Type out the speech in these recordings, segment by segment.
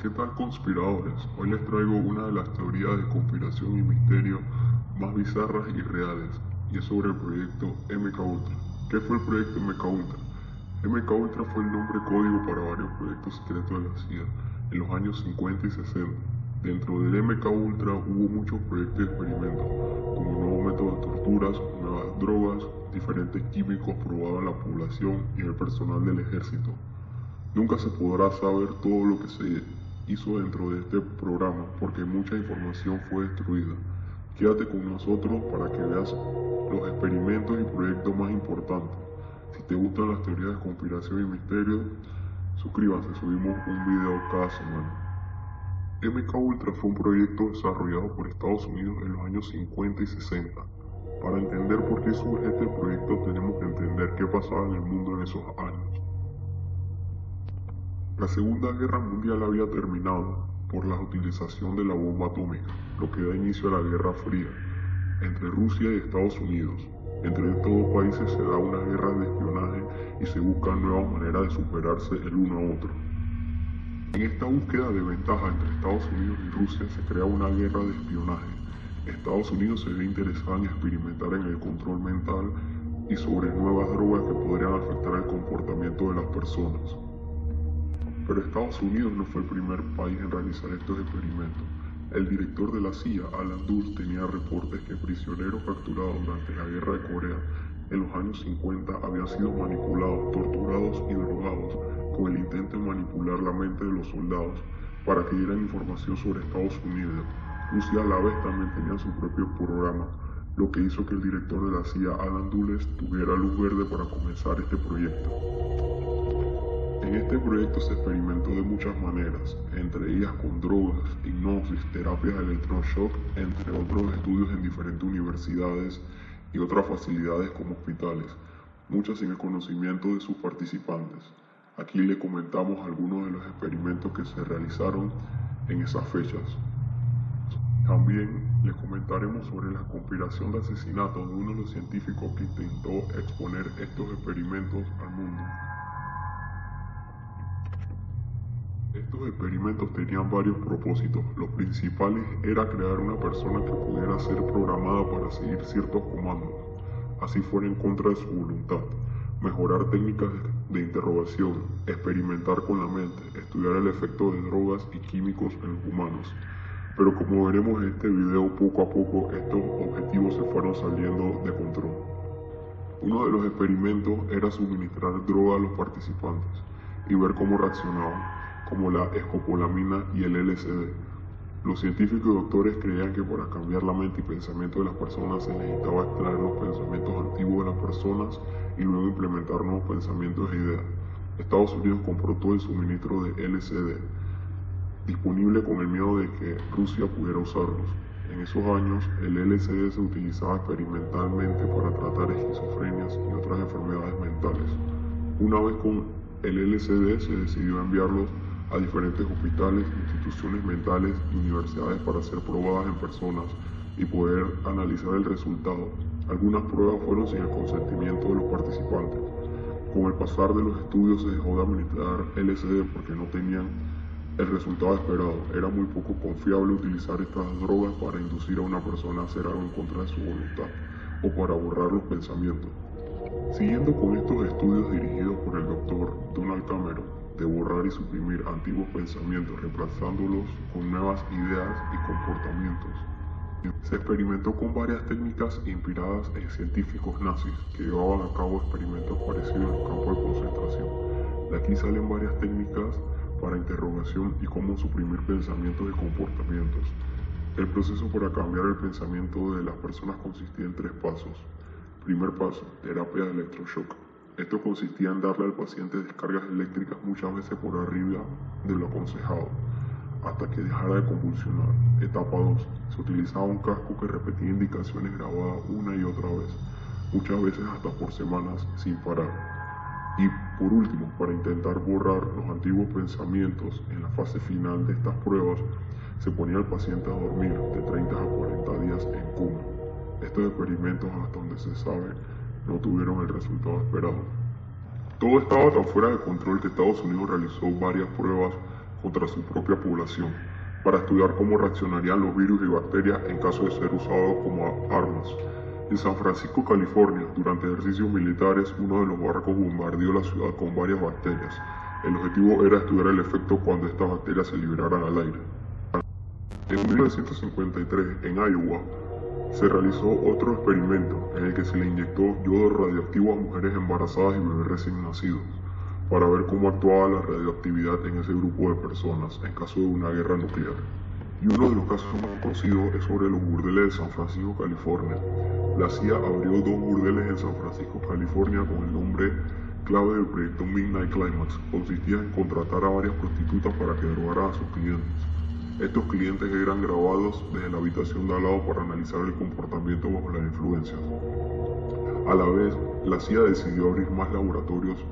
¿Qué tal, conspiradores? Hoy les traigo una de las teorías de conspiración y misterio más bizarras y reales, y es sobre el proyecto MK Ultra. ¿Qué fue el proyecto MK Ultra? MK Ultra fue el nombre código para varios proyectos secretos de la CIA en los años 50 y 60. Dentro del MK Ultra hubo muchos proyectos de experimentos, como nuevos métodos de torturas, nuevas drogas, diferentes químicos probados en la población y en el personal del ejército. Nunca se podrá saber todo lo que se hizo dentro de este programa porque mucha información fue destruida. Quédate con nosotros para que veas los experimentos y proyectos más importantes. Si te gustan las teorías de conspiración y misterio, suscríbanse, subimos un video cada semana. MK Ultra fue un proyecto desarrollado por Estados Unidos en los años 50 y 60. Para entender por qué surge este proyecto tenemos que entender qué pasaba en el mundo en esos años. La Segunda Guerra Mundial había terminado por la utilización de la bomba atómica, lo que da inicio a la Guerra Fría entre Rusia y Estados Unidos. Entre estos dos países se da una guerra de espionaje y se buscan nuevas maneras de superarse el uno a otro. En esta búsqueda de ventaja entre Estados Unidos y Rusia se crea una guerra de espionaje. Estados Unidos se ve interesado en experimentar en el control mental y sobre nuevas drogas que podrían afectar el comportamiento de las personas. Pero Estados Unidos no fue el primer país en realizar estos experimentos. El director de la CIA, Alan Dulles, tenía reportes que prisioneros capturados durante la Guerra de Corea en los años 50 habían sido manipulados, torturados y drogados con el intento de manipular la mente de los soldados para que dieran información sobre Estados Unidos. Rusia a la vez también tenía su propio programa, lo que hizo que el director de la CIA, Alan Dulles, tuviera luz verde para comenzar este proyecto. En este proyecto se experimentó de muchas maneras, entre ellas con drogas, hipnosis, terapias de electroshock, entre otros estudios en diferentes universidades y otras facilidades como hospitales, muchas sin el conocimiento de sus participantes. Aquí le comentamos algunos de los experimentos que se realizaron en esas fechas. También les comentaremos sobre la conspiración de asesinato de uno de los científicos que intentó exponer estos experimentos al mundo. Estos experimentos tenían varios propósitos. Los principales era crear una persona que pudiera ser programada para seguir ciertos comandos, así fuera en contra de su voluntad, mejorar técnicas de interrogación, experimentar con la mente, estudiar el efecto de drogas y químicos en los humanos. Pero como veremos en este video, poco a poco estos objetivos se fueron saliendo de control. Uno de los experimentos era suministrar droga a los participantes y ver cómo reaccionaban, como la escopolamina y el LSD. Los científicos y doctores creían que para cambiar la mente y pensamiento de las personas se necesitaba extraer los pensamientos antiguos de las personas y luego implementar nuevos pensamientos e ideas. Estados Unidos compró todo el suministro de LSD disponible con el miedo de que Rusia pudiera usarlos. En esos años, el LSD se utilizaba experimentalmente para tratar esquizofrenias y otras enfermedades mentales. Una vez con el LSD se decidió enviarlos a diferentes hospitales, instituciones mentales y universidades para ser probadas en personas y poder analizar el resultado. Algunas pruebas fueron sin el consentimiento de los participantes. Con el pasar de los estudios se dejó de administrar LSD porque no tenían el resultado esperado. Era muy poco confiable utilizar estas drogas para inducir a una persona a hacer algo en contra de su voluntad o para borrar los pensamientos. Siguiendo con estos estudios dirigidos por el Dr. Donald Cameron, de borrar y suprimir antiguos pensamientos, reemplazándolos con nuevas ideas y comportamientos. Se experimentó con varias técnicas inspiradas en científicos nazis que llevaban a cabo experimentos parecidos en los campos de concentración. De aquí salen varias técnicas para interrogación y cómo suprimir pensamientos y comportamientos. El proceso para cambiar el pensamiento de las personas consistía en 3 pasos. Primer paso, terapia de electroshock. Esto consistía en darle al paciente descargas eléctricas muchas veces por arriba de lo aconsejado, hasta que dejara de convulsionar. Etapa 2. Se utilizaba un casco que repetía indicaciones grabadas una y otra vez, muchas veces hasta por semanas sin parar. Y por último, para intentar borrar los antiguos pensamientos en la fase final de estas pruebas, se ponía al paciente a dormir de 30 a 40 días en coma. Estos experimentos, hasta donde se sabe, no tuvieron el resultado esperado. Todo estaba tan fuera de control que Estados Unidos realizó varias pruebas contra su propia población, para estudiar cómo reaccionarían los virus y bacterias en caso de ser usados como armas. En San Francisco, California, durante ejercicios militares, uno de los barcos bombardeó la ciudad con varias bacterias. El objetivo era estudiar el efecto cuando estas bacterias se liberaran al aire. En 1953, en Iowa, se realizó otro experimento en el que se le inyectó yodo radioactivo a mujeres embarazadas y bebés recién nacidos, para ver cómo actuaba la radioactividad en ese grupo de personas en caso de una guerra nuclear. Y uno de los casos más conocidos es sobre los burdeles de San Francisco, California. La CIA abrió 2 burdeles en San Francisco, California, con el nombre clave del proyecto Midnight Climax. Consistía en contratar a varias prostitutas para que drogaran a sus clientes. Estos clientes eran grabados desde la habitación de al lado para analizar el comportamiento bajo las influencias. A la vez, la CIA decidió abrir más laboratorios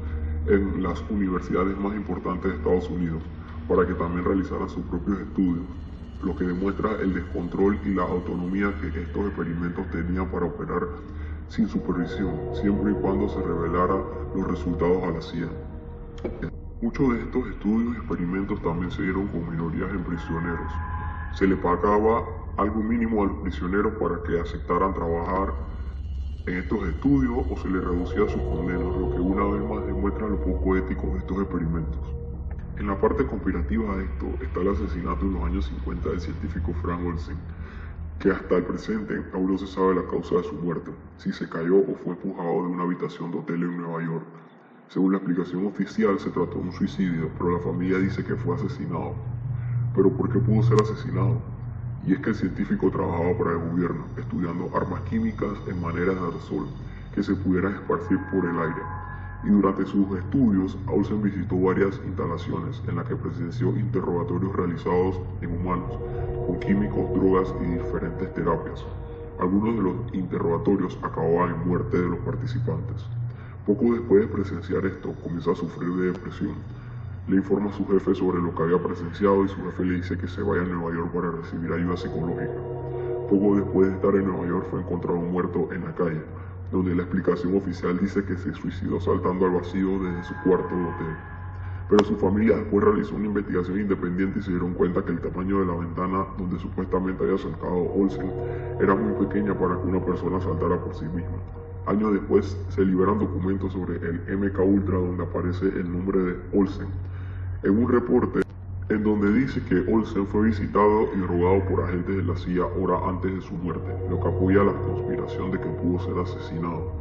en las universidades más importantes de Estados Unidos para que también realizaran sus propios estudios, lo que demuestra el descontrol y la autonomía que estos experimentos tenían para operar sin supervisión, siempre y cuando se revelaran los resultados a la CIA. Muchos de estos estudios y experimentos también se dieron con minorías en prisioneros. Se le pagaba algo mínimo a los prisioneros para que aceptaran trabajar en estos estudios o se les reducía sus condenas, lo que una vez más demuestra lo poco ético de estos experimentos. En la parte conspirativa de esto está el asesinato en los años 50 del científico Frank Olsen, que hasta el presente aún no se sabe la causa de su muerte, si se cayó o fue empujado de una habitación de hotel en Nueva York. Según la explicación oficial, se trató de un suicidio, pero la familia dice que fue asesinado. ¿Pero por qué pudo ser asesinado? Y es que el científico trabajaba para el gobierno, estudiando armas químicas en maneras de aerosol que se pudieran esparcir por el aire. Y durante sus estudios, Olsen visitó varias instalaciones en las que presenció interrogatorios realizados en humanos, con químicos, drogas y diferentes terapias. Algunos de los interrogatorios acababan en muerte de los participantes. Poco después de presenciar esto, comienza a sufrir de depresión. Le informa a su jefe sobre lo que había presenciado y su jefe le dice que se vaya a Nueva York para recibir ayuda psicológica. Poco después de estar en Nueva York fue encontrado muerto en la calle, donde la explicación oficial dice que se suicidó saltando al vacío desde su cuarto de hotel. Pero su familia después realizó una investigación independiente y se dieron cuenta que el tamaño de la ventana donde supuestamente había saltado Olsen era muy pequeña para que una persona saltara por sí misma. Años después se liberan documentos sobre el MK Ultra donde aparece el nombre de Olsen, en un reporte en donde dice que Olsen fue visitado y drogado por agentes de la CIA horas antes de su muerte, lo que apoya la conspiración de que pudo ser asesinado.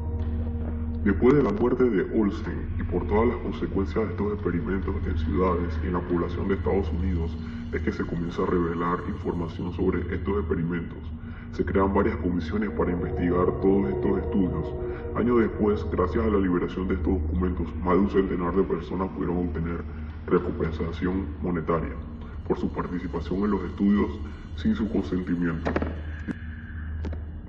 Después de la muerte de Olsen y por todas las consecuencias de estos experimentos en ciudades y en la población de Estados Unidos, es que se comienza a revelar información sobre estos experimentos. Se crean varias comisiones para investigar todos estos estudios. Años después, gracias a la liberación de estos documentos, más de un centenar de personas pudieron obtener recompensación monetaria por su participación en los estudios sin su consentimiento.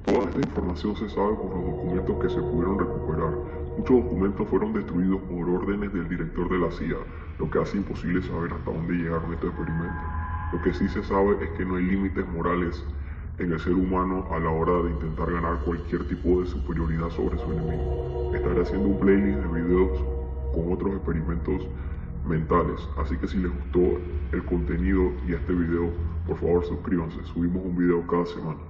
Toda esta información se sabe por los documentos que se pudieron recuperar. Muchos documentos fueron destruidos por órdenes del director de la CIA, lo que hace imposible saber hasta dónde llegaron estos experimentos. Lo que sí se sabe es que no hay límites morales en el ser humano a la hora de intentar ganar cualquier tipo de superioridad sobre su enemigo. Estaré haciendo un playlist de videos con otros experimentos mentales, así que si les gustó el contenido y este video, por favor suscríbanse, subimos un video cada semana.